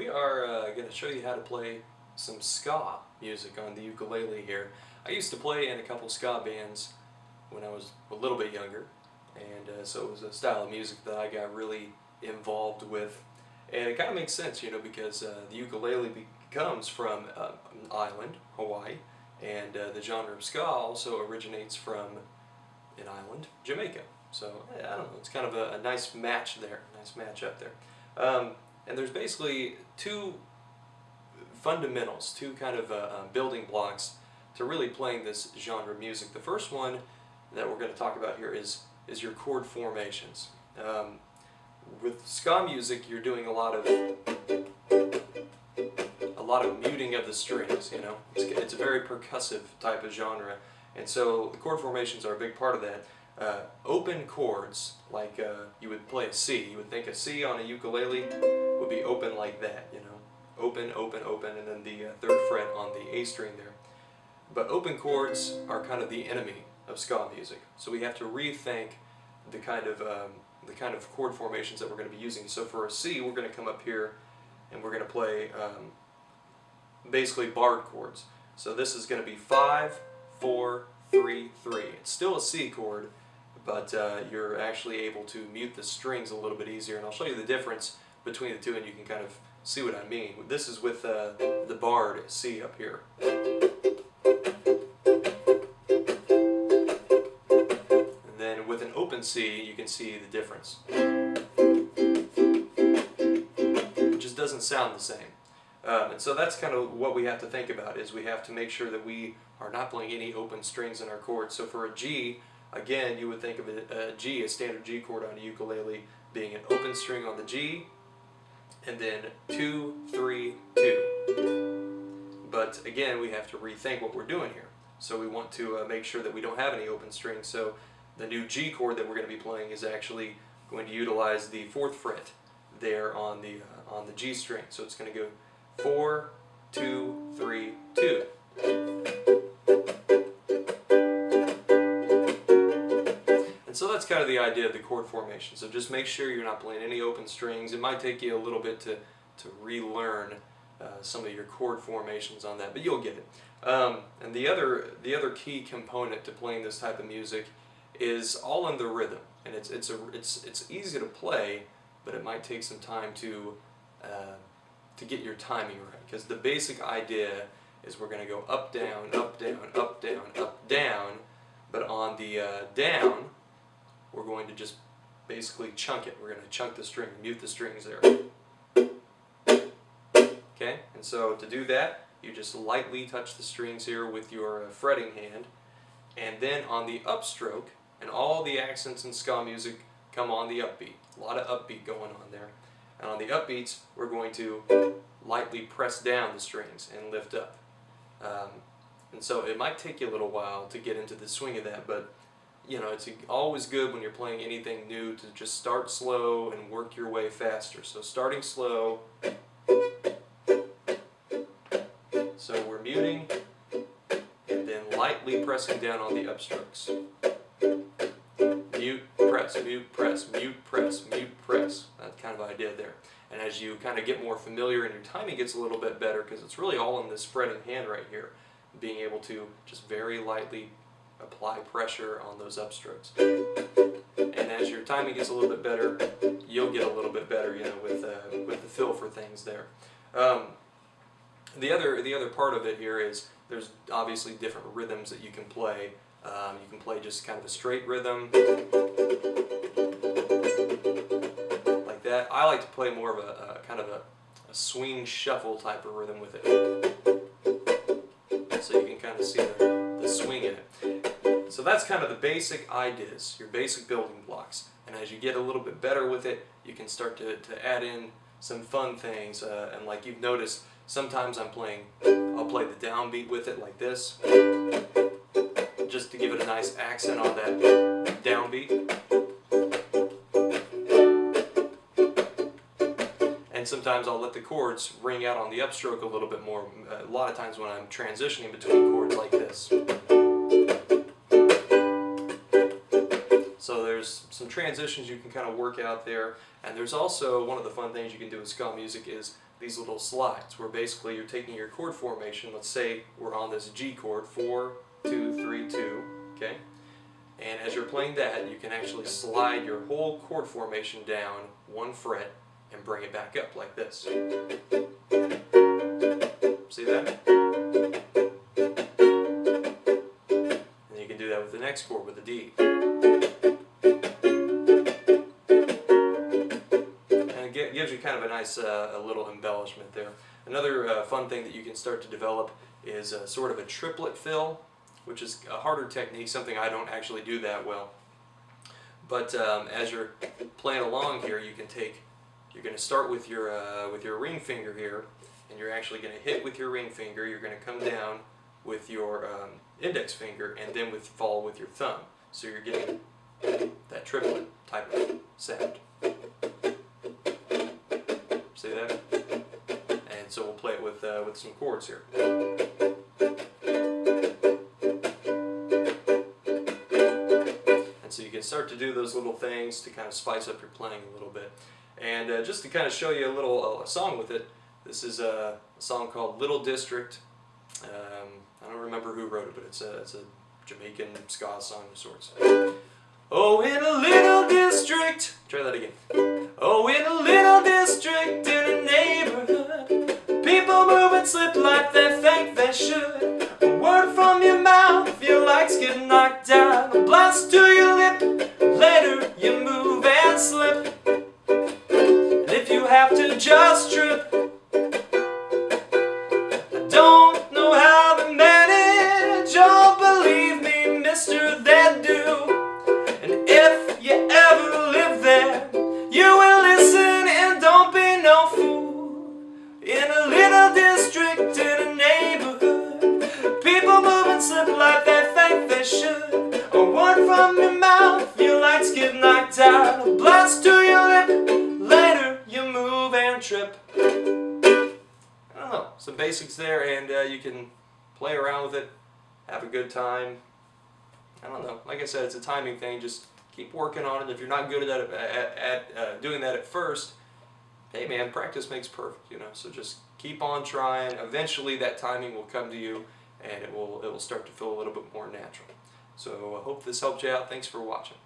we are going to show you how to play some ska music on the ukulele here. I used to play in a couple ska bands when I was a little bit younger, and so it was a style of music that I got really involved with. And it kind of makes sense, you know, because the ukulele comes from an island, Hawaii, and the genre of ska also originates from an island, Jamaica. So, I don't know, it's kind of a nice match there, nice match up there. And there's basically two fundamentals, two kind of building blocks to really playing this genre of music. The first one that we're going to talk about here is your chord formations. With ska music, you're doing a lot of muting of the strings. You know, it's a very percussive type of genre, and so the chord formations are a big part of that. Open chords, like you would play a C. You would think a C on a ukulele would be open like that, you know, open, open, open, and then the third fret on the A string there. But open chords are kind of the enemy of ska music, so we have to rethink the kind of chord formations that we're going to be using. So for a C, we're going to come up here and we're going to play basically barred chords. So this is going to be 5, 4, 3, 3. It's still a C chord, but you're actually able to mute the strings a little bit easier, and I'll show you the difference between the two and you can kind of see what I mean. This is with the barred C up here. And then with an open C, you can see the difference. It just doesn't sound the same. And so that's kind of what we have to think about, is we have to make sure that we are not playing any open strings in our chords. So for a G, again, you would think of a G, a standard G chord on a ukulele, being an open string on the G, and then 2, 3, 2. But again, we have to rethink what we're doing here. So we want to make sure that we don't have any open strings. So the new G chord that we're going to be playing is actually going to utilize the 4th fret there on the G string. So it's going to go 4, 2, 3, 2. And so that's kind of the idea of the chord formation. So just make sure you're not playing any open strings. It might take you a little bit to relearn some of your chord formations on that, but you'll get it. And the other key component to playing this type of music is all in the rhythm. And it's easy to play, but it might take some time to get your timing right. Because the basic idea is we're going to go up, down, up, down, up, down, up, down. But on the down, we're going to just basically chunk it. We're going to chunk the string, mute the strings there. Okay? And so to do that, you just lightly touch the strings here with your fretting hand. And then on the upstroke, and all the accents in ska music come on the upbeat. A lot of upbeat going on there. And on the upbeats, we're going to lightly press down the strings and lift up. And so it might take you a little while to get into the swing of that, but you know, it's always good when you're playing anything new to just start slow and work your way faster. So starting slow, so we're muting and then lightly pressing down on the upstrokes. Mute, press, mute, press, mute, press, mute, press. That kind of idea there. And as you kind of get more familiar and your timing gets a little bit better, because it's really all in this fretting hand right here, being able to just very lightly apply pressure on those upstrokes. And as your timing gets a little bit better, you'll get a little bit better, you know, with the feel for things there. The other part of it here is there's obviously different rhythms that you can play. You can play just kind of a straight rhythm like that. I like to play more of a kind of a swing shuffle type of rhythm with it. So you can kind of see the swing in it. So that's kind of the basic ideas, your basic building blocks. And as you get a little bit better with it, you can start to add in some fun things. And like you've noticed, sometimes I'll play the downbeat with it like this, just to give it a nice accent on that downbeat. And sometimes I'll let the chords ring out on the upstroke a little bit more. A lot of times when I'm transitioning between chords like this. So there's some transitions you can kind of work out there, and there's also one of the fun things you can do with ska music is these little slides where basically you're taking your chord formation. Let's say we're on this G chord, 4, 2, 3, 2, okay? And as you're playing that, you can actually slide your whole chord formation down 1 fret and bring it back up like this. See that? And you can do that with the next chord, with the D. And it gives you kind of a nice a little embellishment there. Another fun thing that you can start to develop is sort of a triplet fill, which is a harder technique, something I don't actually do that well. But as you're playing along here, you can take, you're going to start with your ring finger here, and you're actually going to hit with your ring finger. You're going to come down with your index finger, and then fall with your thumb. So you're getting that triplet type of sound. See that? And so we'll play it with some chords here. So you can start to do those little things to kind of spice up your playing a little bit. And just to kind of show you a little song with it, this is a song called Little District. I don't remember who wrote it, but it's a Jamaican ska song of sorts. Oh, in a little district, try that again. Oh, in a little district in a neighborhood, people move and slip like they think they should. A word from your mouth, your lights get knocked down. A blast to your lip, later you move and slip. And if you have to just trip, I don't know how to manage. Oh, believe me, mister, they do. And if you ever live there, you will listen and don't be no fool. In a little district in a neighborhood, people move and slip like they think they should. A word from your mouth, your lights get knocked out. A blast to your lip, later you move and trip. I don't know, some basics there, and you can play around with it, have a good time. I don't know, like I said, it's a timing thing. Just keep working on it. If you're not good at doing that at first, hey man, practice makes perfect, you know. So just keep on trying. Eventually that timing will come to you, and it will start to feel a little bit more natural. So I hope this helped you out. Thanks for watching.